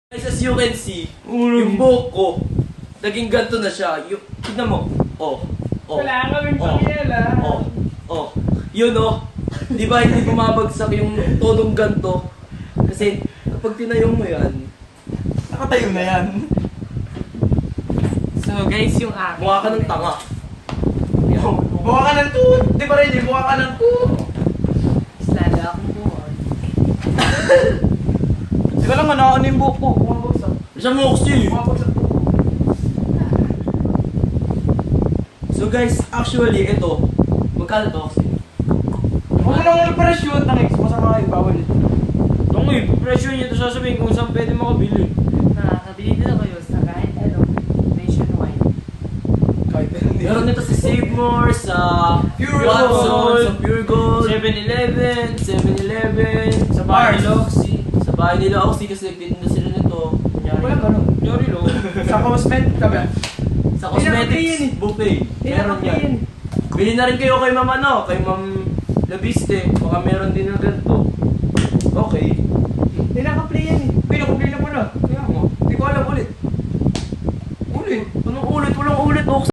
Guys, as you can see, yung buhok ko, naging ganito na siya. Tignan mo. Oh. Wala kaming pakialam. Oh. Yun oh. Di ba hindi bumabagsak yung tonong ganito? Kasi kapag tinayo mo yan, Nakatayo na yan. So guys, yung akin. mukha ka ng tanga. Buka ka ng tuod. Di ba rin? Buka ka ng tuod. Slada akong buwan. Di ba lang ano yung buhok ko? Bumabagsak. Siya mo kasi. Bumabagsak. So guys, actually, ito. Magkano to kasi? Huwag mo nang operasyon. Tangix, masama kayo. Bawal ito. Tungoy, presyo niya ito sasabihin kung saan pwede makabili. Nakakabili na kayo sa kahit ano, nationwide. Kahit hindi. Meron nito sa Save More, sa Pure Watson, Gold, sa Pure Gold, 7-Eleven, 7-Eleven, sa bahay Mars. nila Oxy. sa bahay nila Oxy kasi nagtitinda sila nito. Kunyari, Wala ka nun. Yori lo. Sa cosmetic ka ba? sa Hindi nakapay yan cosmetics buffet. Meron nakapay yan. Bili na rin kayo kay Ma'am ano, kay Ma'am Labiste. Baka meron din na ganito. Okay. Hindi nakaplay yan eh. Pinakuplay na mo na. Kaya mo. Hindi ko alam ulit. Ulit. Anong ulit? Walang ulit, Oxy.